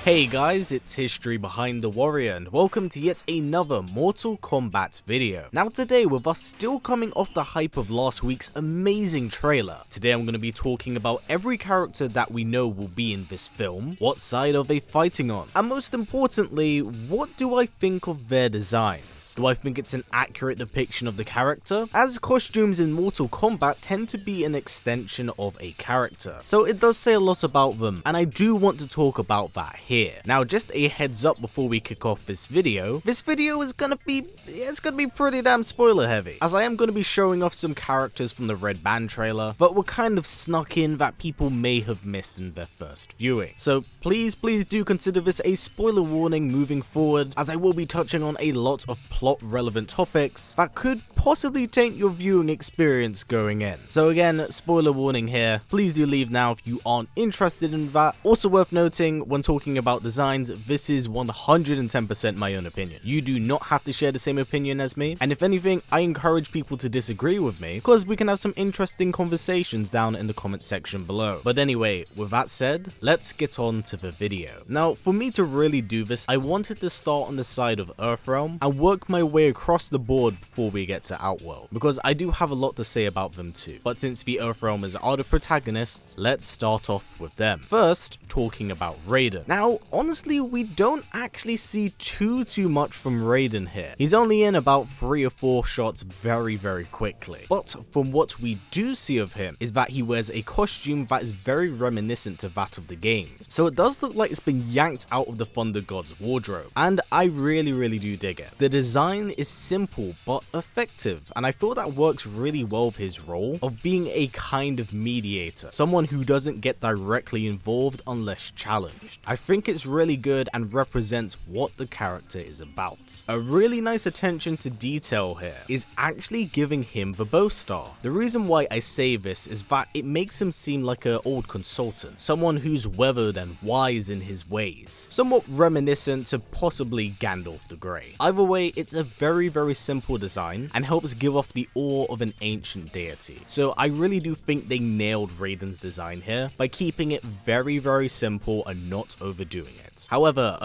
Hey guys, it's History Behind the Warrior and welcome to yet another Mortal Kombat video. Now today, with us still coming off the hype of last week's amazing trailer, today I'm going to be talking about every character that we know will be in this film, what side are they fighting on, and most importantly, what do I think of their designs? Do I think it's an accurate depiction of the character? As costumes in Mortal Kombat tend to be an extension of a character, so it does say a lot about them, and I do want to talk about that here. Now, just a heads up before we kick off this video is gonna be pretty damn spoiler heavy, as I am gonna be showing off some characters from the Red Band trailer, but were kind of snuck in that people may have missed in their first viewing. So please do consider this a spoiler warning moving forward, as I will be touching on a lot of plot relevant topics that could possibly taint your viewing experience going in. So again, spoiler warning here, please do leave now if you aren't interested in that. Also worth noting, when talking about designs, this is 110% my own opinion. You do not have to share the same opinion as me, and if anything, I encourage people to disagree with me, because we can have some interesting conversations down in the comment section below. But anyway, with that said, let's get on to the video. Now, for me to really do this, I wanted to start on the side of Earthrealm and work my way across the board before we get to Outworld, because I do have a lot to say about them too. But since the Earthrealmers are the protagonists, let's start off with them. First, talking about Raiden. Now, honestly, we don't actually see too much from Raiden here. He's only in about 3 or 4 shots very quickly. But from what we do see of him is that he wears a costume that is very reminiscent to that of the games. So it does look like it's been yanked out of the Thunder God's wardrobe, and I really do dig it. The design is simple but effective, and I feel that works really well with his role of being a kind of mediator, someone who doesn't get directly involved unless challenged. I think it's really good and represents what the character is about. A really nice attention to detail here is actually giving him the bow star. The reason why I say this is that it makes him seem like an old consultant, someone who's weathered and wise in his ways, somewhat reminiscent to possibly Gandalf the Grey. Either way, it's a very simple design and helps give off the awe of an ancient deity. So I really do think they nailed Raiden's design here by keeping it very simple and not overdoing it. However,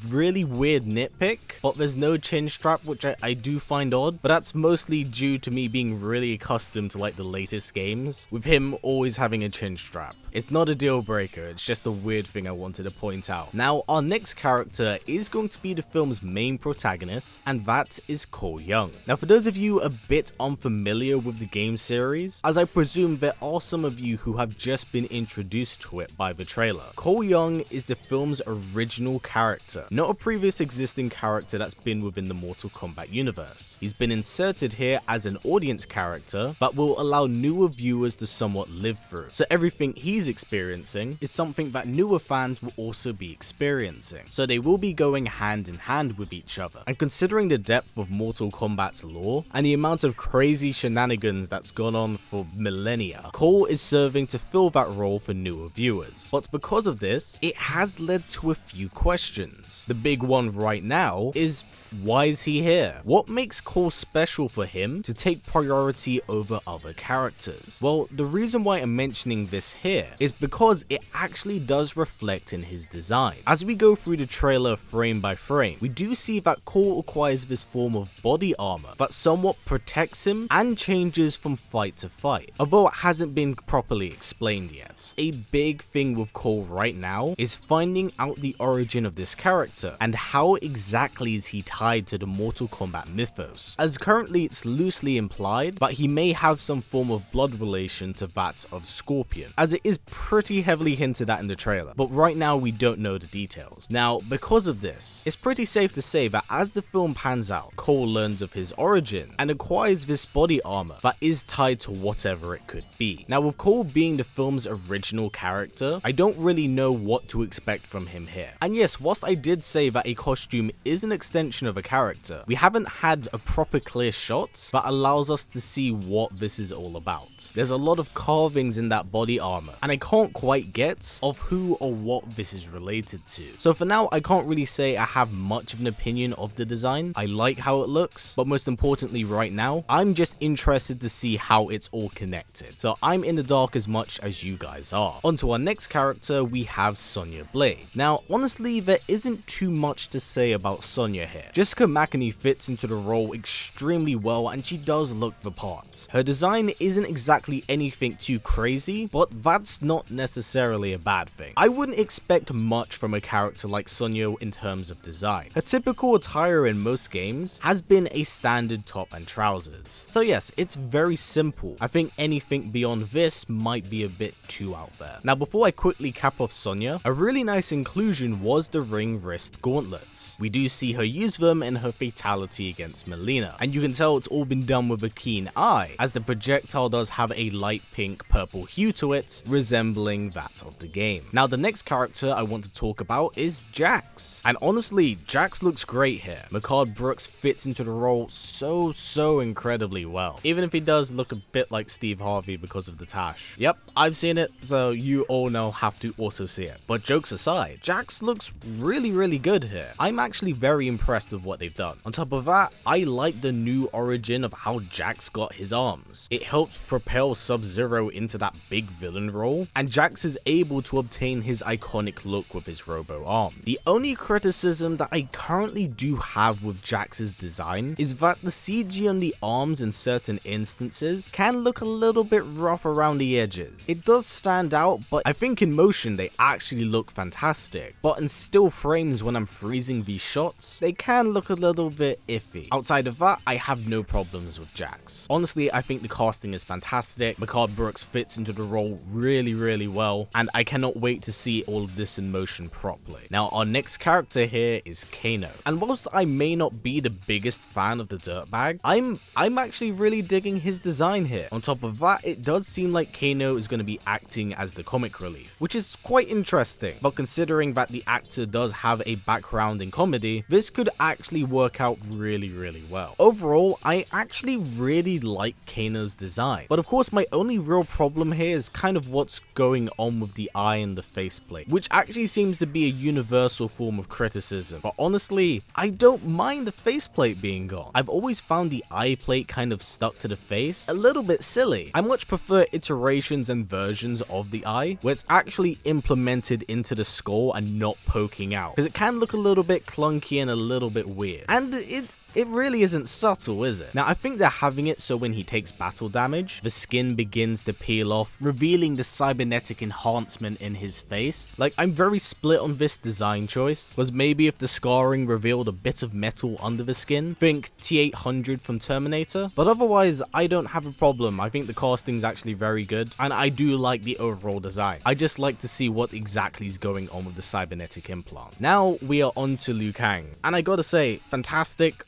really weird nitpick, but there's no chin strap, which I do find odd, but that's mostly due to me being really accustomed to like the latest games, with him always having a chin strap. It's not a deal breaker, it's just a weird thing I wanted to point out. Now, our next character is going to be the film's main protagonist, and that is Cole Young. Now, for those of you a bit unfamiliar with the game series, as I presume there are some of you who have just been introduced to it by the trailer, Cole Young is the film's original character, not a previous existing character that's been within the Mortal Kombat universe. He's been inserted here as an audience character that will allow newer viewers to somewhat live through. So everything he's experiencing is something that newer fans will also be experiencing. So they will be going hand in hand with each other. And considering the depth of Mortal Kombat's lore and the amount of crazy shenanigans that's gone on for millennia, Cole is serving to fill that role for newer viewers. But because of this, it has led to a few questions. The big one right now is, why is he here? What makes Cole special for him to take priority over other characters? Well, the reason why I'm mentioning this here is because it actually does reflect in his design. As we go through the trailer frame by frame, we do see that Cole acquires this form of body armor that somewhat protects him and changes from fight to fight, although it hasn't been properly explained yet. A big thing with Cole right now is finding out the origin of this character and how exactly is he tied to the Mortal Kombat mythos, as currently it's loosely implied that he may have some form of blood relation to that of Scorpion, as it is pretty heavily hinted at in the trailer, but right now we don't know the details. Now, because of this, it's pretty safe to say that as the film pans out, Cole learns of his origin and acquires this body armor that is tied to whatever it could be. Now, with Cole being the film's original character, I don't really know what to expect from him here. And yes, whilst I did say that a costume is an extension introduction of a character, we haven't had a proper clear shot that allows us to see what this is all about. There's a lot of carvings in that body armor, and I can't quite get of who or what this is related to. So for now, I can't really say I have much of an opinion of the design. I like how it looks, but most importantly right now, I'm just interested to see how it's all connected. So I'm in the dark as much as you guys are. On to our next character, we have Sonya Blade. Now, honestly, there isn't too much to say about Sonya here. Jessica McInerney fits into the role extremely well, and she does look the part. Her design isn't exactly anything too crazy, but that's not necessarily a bad thing. I wouldn't expect much from a character like Sonya in terms of design. Her typical attire in most games has been a standard top and trousers. So yes, it's very simple. I think anything beyond this might be a bit too out there. Now, before I quickly cap off Sonya, a really nice inclusion was the ring wrist gauntlets. We do see her use them in her fatality against Mileena, and you can tell it's all been done with a keen eye, as the projectile does have a light pink purple hue to it, resembling that of the game. Now, the next character I want to talk about is Jax, and honestly, Jax looks great here. Mehcad Brooks fits into the role so incredibly well, even if he does look a bit like Steve Harvey because of the tash. Yep, I've seen it, so you all now have to also see it. But jokes aside, Jax looks really good here. I'm actually very impressed with what they've done. On top of that, I like the new origin of how Jax got his arms. It helped propel SubZero into that big villain role, and Jax is able to obtain his iconic look with his robo arm. The only criticism that I currently do have with Jax's design is that the CG on the arms in certain instances can look a little bit rough around the edges. It does stand out, but I think in motion they actually look fantastic. But in still frames when I'm freezing these shots, they can look a little bit iffy. Outside of that, I have no problems with Jax. Honestly, I think the casting is fantastic. Mehcad Brooks fits into the role really well, and I cannot wait to see all of this in motion properly. Now, our next character here is Kano, and whilst I may not be the biggest fan of the dirtbag, I'm actually really digging his design here. On top of that, it does seem like Kano is going to be acting as the comic relief, which is quite interesting, but considering that the actor does have a background in comedy, this could actually work out really well. Overall, I actually really like Kano's design, but of course my only real problem here is kind of what's going on with the eye and the faceplate, which actually seems to be a universal form of criticism. But honestly, I don't mind the faceplate being gone. I've always found the eye plate kind of stuck to the face a little bit silly. I much prefer iterations and versions of the eye where it's actually implemented into the skull and not poking out, because it can look a little bit clunky and a little bit weird, and it really isn't subtle, is it? Now, I think they're having it so when he takes battle damage, the skin begins to peel off, revealing the cybernetic enhancement in his face. Like, I'm very split on this design choice, because maybe if the scarring revealed a bit of metal under the skin, think T-800 from Terminator, but otherwise, I don't have a problem. I think the casting's actually very good, and I do like the overall design. I just like to see what exactly is going on with the cybernetic implant. Now, we are on to Liu Kang, and I gotta say, fantastic.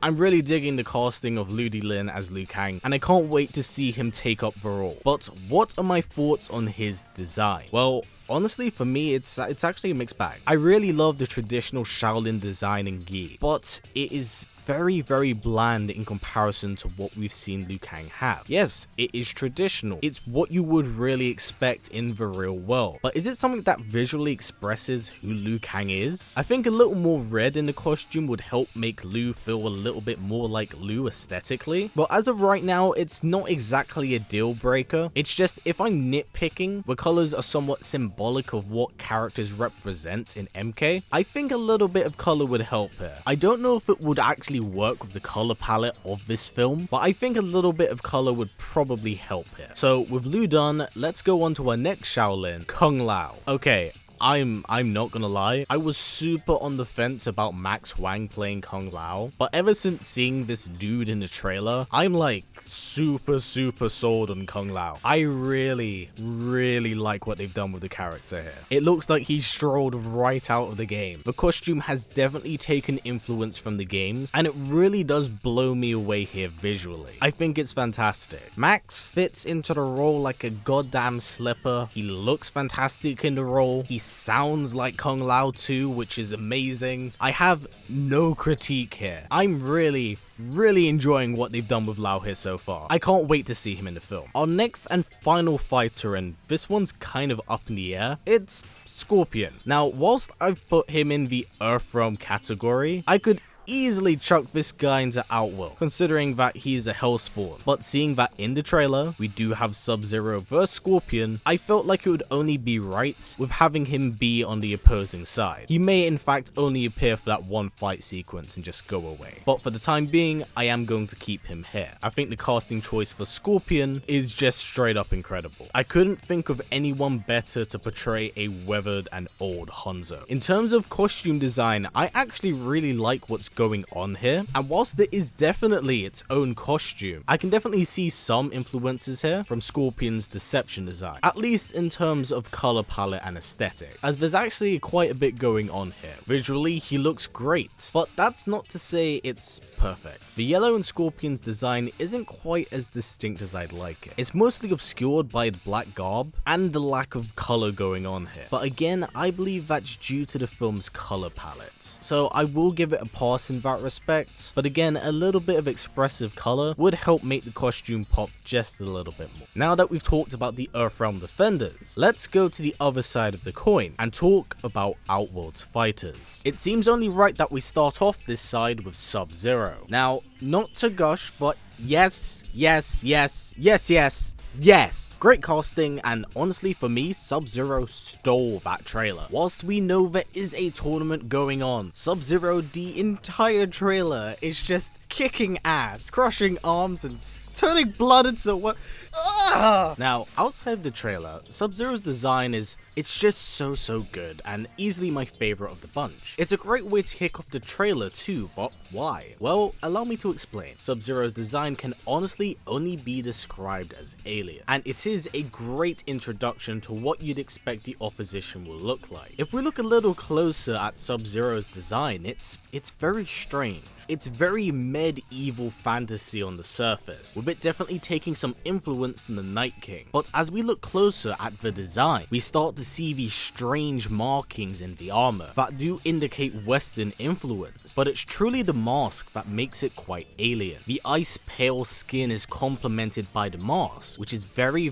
I'm really digging the casting of Ludi Lin as Liu Kang, and I can't wait to see him take up the role. But what are my thoughts on his design? Well, honestly, for me, it's actually a mixed bag. I really love the traditional Shaolin design and gi, but it is very bland in comparison to what we've seen Liu Kang have. Yes, it is traditional. It's what you would really expect in the real world. But is it something that visually expresses who Liu Kang is? I think a little more red in the costume would help make Liu feel a little bit more like Liu aesthetically. But as of right now, it's not exactly a deal breaker. It's just, if I'm nitpicking, the colors are somewhat symbolic of what characters represent in MK, I think a little bit of color would help here. I don't know if it would actually work with the color palette of this film, but I think a little bit of color would probably help here. So with Liu done, let's go on to our next Shaolin, Kung Lao. Okay, I'm not gonna lie, I was super on the fence about Max Huang playing Kung Lao, but ever since seeing this dude in the trailer, I'm like super sold on Kung Lao. I really like what they've done with the character here. It looks like he's strolled right out of the game. The costume has definitely taken influence from the games, and it really does blow me away here visually. I think it's fantastic. Max fits into the role like a goddamn slipper. He looks fantastic in the role. He sounds like Kung Lao too, which is amazing. I have no critique here. I'm really enjoying what they've done with Lao here so far. I can't wait to see him in the film. Our next and final fighter, and this one's kind of up in the air, it's Scorpion. Now, whilst I've put him in the Earthrealm category, I could easily chuck this guy into Outworld, considering that he is a Hellspawn. But seeing that in the trailer, we do have SubZero vs Scorpion, I felt like it would only be right with having him be on the opposing side. He may in fact only appear for that one fight sequence and just go away. But for the time being, I am going to keep him here. I think the casting choice for Scorpion is just straight up incredible. I couldn't think of anyone better to portray a weathered and old Hanzo. In terms of costume design, I actually really like what's going on here, and whilst there is definitely its own costume, I can definitely see some influences here from Scorpion's Deception design, at least in terms of color palette and aesthetic, as there's actually quite a bit going on here. Visually, he looks great, but that's not to say it's perfect. The yellow in Scorpion's design isn't quite as distinct as I'd like it. It's mostly obscured by the black garb and the lack of color going on here, but again, I believe that's due to the film's color palette, so I will give it a pass in that respect, but again, a little bit of expressive color would help make the costume pop just a little bit more. Now that we've talked about the Earthrealm defenders, let's go to the other side of the coin and talk about Outworld's fighters. It seems only right that we start off this side with SubZero. Now, not to gush, but yes. Great casting, and honestly for me, SubZero stole that trailer. Whilst we know there is a tournament going on, SubZero, the entire trailer is just kicking ass, crushing arms, and turning blood into what? Now, outside of the trailer, SubZero's design it's just so good and easily my favorite of the bunch. It's a great way to kick off the trailer too, but why? Well, allow me to explain. SubZero's design can honestly only be described as alien, and it is a great introduction to what you'd expect the opposition will look like. If we look a little closer at SubZero's design, it's very strange. It's very medieval fantasy on the surface, with it definitely taking some influence from the Night King. But as we look closer at the design, we start to see these strange markings in the armor that do indicate Western influence, but it's truly the mask that makes it quite alien. The ice pale skin is complemented by the mask, which is very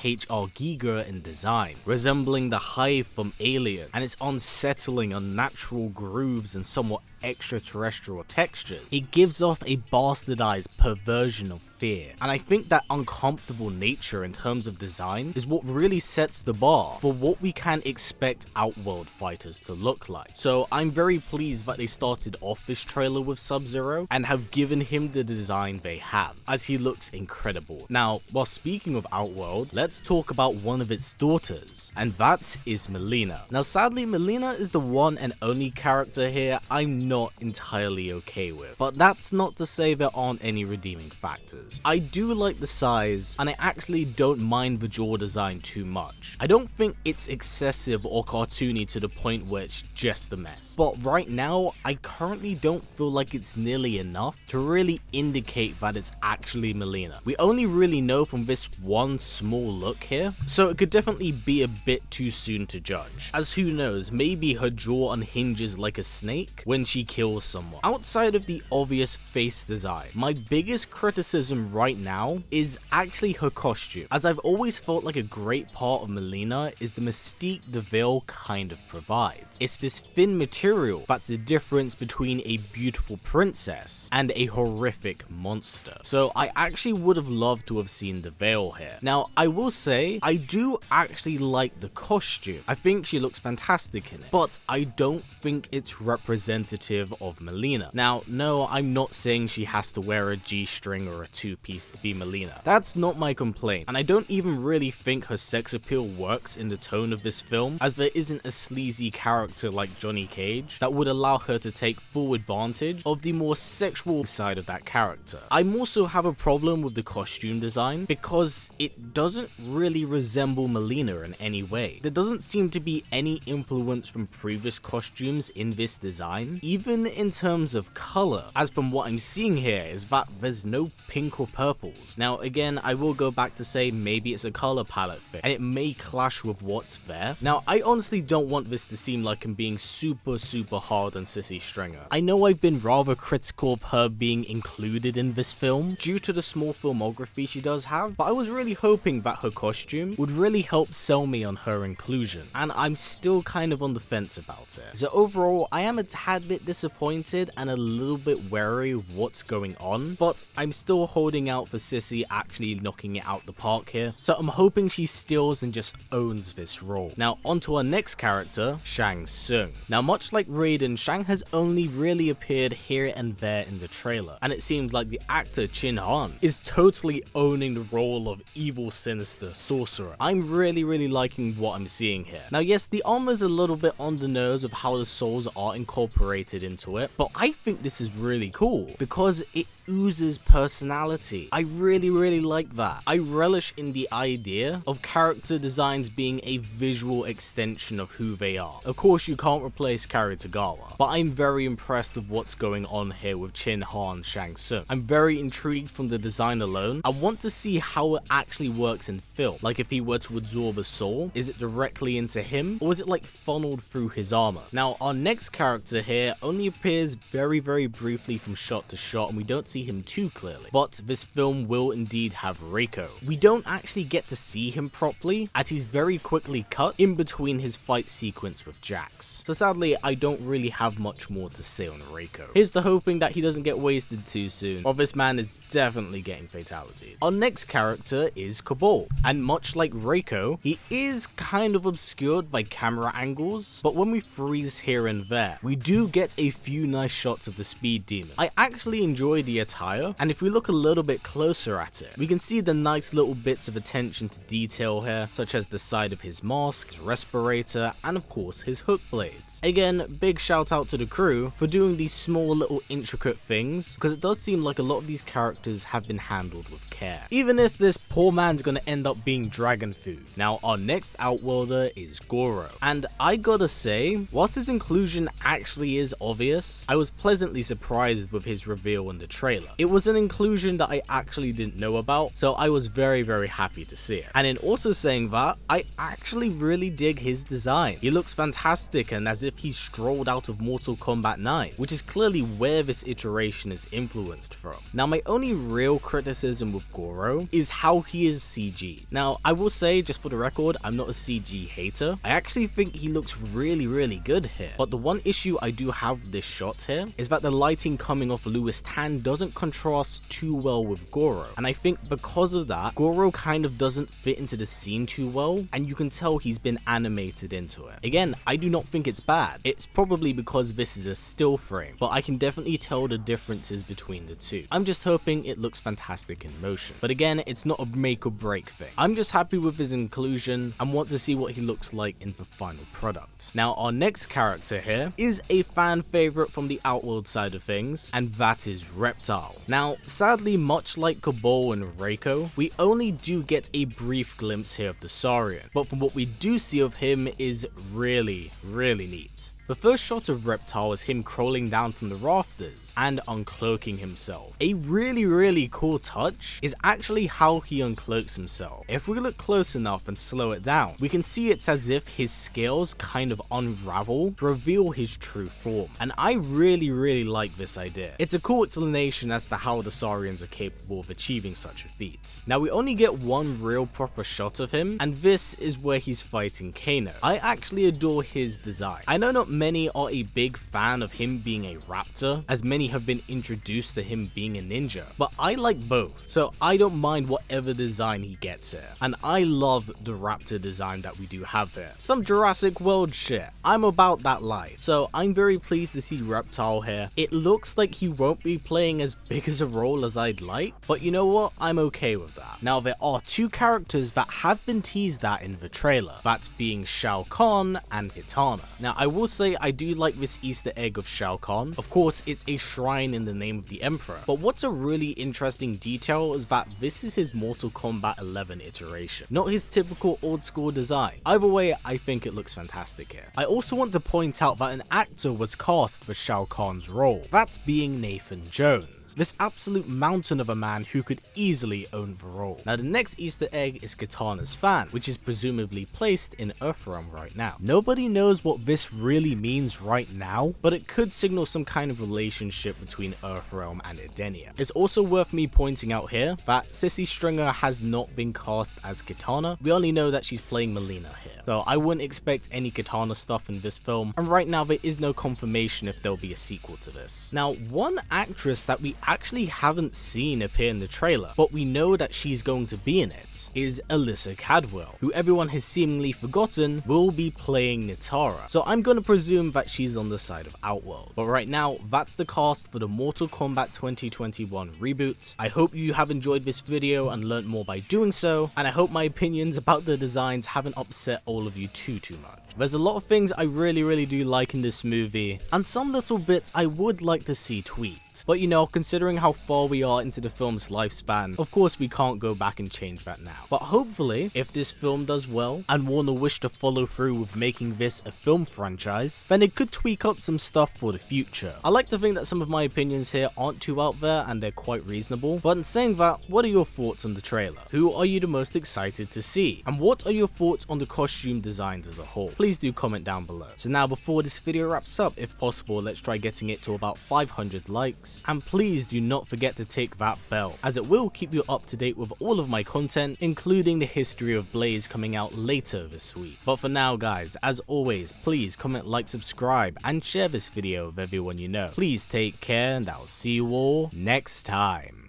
H.R. Giger in design, resembling the Hive from Alien, and its unsettling, unnatural grooves and somewhat extraterrestrial texture. It gives off a bastardized perversion of fear, and I think that uncomfortable nature in terms of design is what really sets the bar for what we can expect Outworld fighters to look like. So I'm very pleased that they started off this trailer with SubZero and have given him the design they have, as he looks incredible. Now, while speaking of Outworld, let's talk about one of its daughters, and that is Mileena. Now sadly, Mileena is the one and only character here I'm not entirely okay with, but that's not to say there aren't any redeeming factors. I do like the size, and I actually don't mind the jaw design too much. I don't think it's excessive or cartoony to the point where it's just a mess, but right now I currently don't feel like it's nearly enough to really indicate that it's actually Mileena. We only really know from this one small look here, so it could definitely be a bit too soon to judge, as who knows, maybe her jaw unhinges like a snake when she kills someone. Outside of the obvious face design, my biggest criticism right now is actually her costume, as I've always felt like a great part of Mileena is the mystique the veil kind of provides. It's this thin material that's the difference between a beautiful princess and a horrific monster. So I actually would have loved to have seen the veil here. Now I will say I do actually like the costume. I think she looks fantastic in it, but I don't think it's representative of Mileena. Now no, I'm not saying she has to wear a G-string or a two-piece to be Mileena. That's not my complaint, and I don't even really think her sex appeal works in the tone of this film, as there isn't a sleazy character like Johnny Cage that would allow her to take full advantage of the more sexual side of that character. I also have a problem with the costume design because it doesn't really resemble Mileena in any way. There doesn't seem to be any influence from previous costumes in this design, even even in terms of color, as from what I'm seeing here is that there's no pink or purples. Now again, I will go back to say maybe it's a color palette thing, and it may clash with what's there. Now I honestly don't want this to seem like I'm being super hard on Sissy Stringer. I know I've been rather critical of her being included in this film due to the small filmography she does have, but I was really hoping that her costume would really help sell me on her inclusion, and I'm still kind of on the fence about it. So overall, I am a tad bit disappointed and a little bit wary of what's going on, but I'm still holding out for Sissy actually knocking it out the park here, so I'm hoping she steals and just owns this role. Now onto our next character, Shang Tsung. Now much like Raiden, Shang has only really appeared here and there in the trailer, and it seems like the actor Chin Han is totally owning the role of evil sinister sorcerer. I'm really liking what I'm seeing here. Now yes, the armor's a little bit on the nose of how the souls are incorporated into it, but I think this is really cool because it oozes personality. I really like that. I relish in the idea of character designs being a visual extension of who they are. Of course, you can't replace Karitagawa, but I'm very impressed with what's going on here with Chin Han Shang Tsung. I'm very intrigued from the design alone. I want to see how it actually works in film. Like if he were to absorb a soul, is it directly into him, or is it like funneled through his armor? Now our next character here only appears very briefly from shot to shot, and we don't see him too clearly, but this film will indeed have Reiko. We don't actually get to see him properly as he's very quickly cut in between his fight sequence with Jax. So sadly, I don't really have much more to say on Reiko. Here's to hoping that he doesn't get wasted too soon, or this man is definitely getting fatalities. Our next character is Kabal, and much like Reiko, he is kind of obscured by camera angles, but when we freeze here and there, we do get a few nice shots of the speed demon. I actually enjoy the attire, and if we look a little bit closer at it, we can see the nice little bits of attention to detail here, such as the side of his mask, his respirator, and of course his hook blades. Again, big shout out to the crew for doing these small little intricate things, because it does seem like a lot of these characters have been handled with care, even if this poor man's gonna end up being dragon food. Now our next outworlder is Goro, and I gotta say, whilst his inclusion actually is obvious, I was pleasantly surprised with his reveal in the trailer. It was an inclusion that I actually didn't know about, so I was very happy to see it. And in also saying that, I actually really dig his design. He looks fantastic and as if he's strolled out of Mortal Kombat 9, which is clearly where this iteration is influenced from. Now my only real criticism with Goro is how he is CG. Now I will say, just for the record, I'm not a CG hater. I actually think he looks really good here, but the one issue I do have with this shot here is that the lighting coming off Lewis Tan doesn't contrast too well with Goro, and I think because of that, Goro kind of doesn't fit into the scene too well, and you can tell he's been animated into it. Again, I do not think it's bad. It's probably because this is a still frame, but I can definitely tell the differences between the two. I'm just hoping it looks fantastic in motion, but again, it's not a make or break thing. I'm just happy with his inclusion and want to see what he looks like in the final product. Now our next character here is a fan favorite from the Outworld side of things, and that is Reptile. Now sadly, much like Kabal and Reiko, we only do get a brief glimpse here of the Saurian, but from what we do see of him is really neat. The first shot of Reptile is him crawling down from the rafters and uncloaking himself. A really cool touch is actually how he uncloaks himself. If we look close enough and slow it down, we can see it's as if his scales kind of unravel to reveal his true form, and I really like this idea. It's a cool explanation as to how the Saurians are capable of achieving such a feat. Now we only get one real proper shot of him, and this is where he's fighting Kano. I actually adore his design. I know not many are a big fan of him being a raptor, as many have been introduced to him being a ninja, but I like both, so I don't mind whatever design he gets here, and I love the raptor design that we do have here. Some Jurassic World shit. I'm about that life, so I'm very pleased to see Reptile here. It looks like he won't be playing as big as a role as I'd like, but you know what, I'm okay with that. Now there are two characters that have been teased at in the trailer, that being Shao Kahn and Kitana. Now I will say say I do like this Easter egg of Shao Kahn. Of course, it's a shrine in the name of the Emperor, but what's a really interesting detail is that this is his Mortal Kombat 11 iteration, not his typical old school design. Either way, I think it looks fantastic here. I also want to point out that an actor was cast for Shao Kahn's role, that being Nathan Jones. This absolute mountain of a man who could easily own the role. Now the next Easter egg is Kitana's fan, which is presumably placed in Earthrealm right now. Nobody knows what this really means right now, but it could signal some kind of relationship between Earthrealm and Edenia. It's also worth me pointing out here that Sissy Stringer has not been cast as Kitana. We only know that she's playing Mileena here. So I wouldn't expect any Kitana stuff in this film, and right now there is no confirmation if there'll be a sequel to this. Now, one actress that we actually haven't seen appear in the trailer, but we know that she's going to be in it, is Alyssa Cadwell, who everyone has seemingly forgotten will be playing Nitara. So I'm going to presume that she's on the side of Outworld. But right now, that's the cast for the Mortal Kombat 2021 reboot. I hope you have enjoyed this video and learned more by doing so, and I hope my opinions about the designs haven't upset all of you too much. There's a lot of things I really do like in this movie, and some little bits I would like to see tweaked. But you know, considering how far we are into the film's lifespan, of course we can't go back and change that now. But hopefully, if this film does well, and Warner wish to follow through with making this a film franchise, then it could tweak up some stuff for the future. I like to think that some of my opinions here aren't too out there and they're quite reasonable, but in saying that, what are your thoughts on the trailer? Who are you the most excited to see? And what are your thoughts on the costume designs as a whole? Please do comment down below. So now before this video wraps up, if possible, let's try getting it to about 500 likes. And please do not forget to tick that bell, as it will keep you up to date with all of my content, including the history of Blaze coming out later this week. But for now guys, as always, please comment, like, subscribe, and share this video with everyone you know. Please take care, and I'll see you all next time.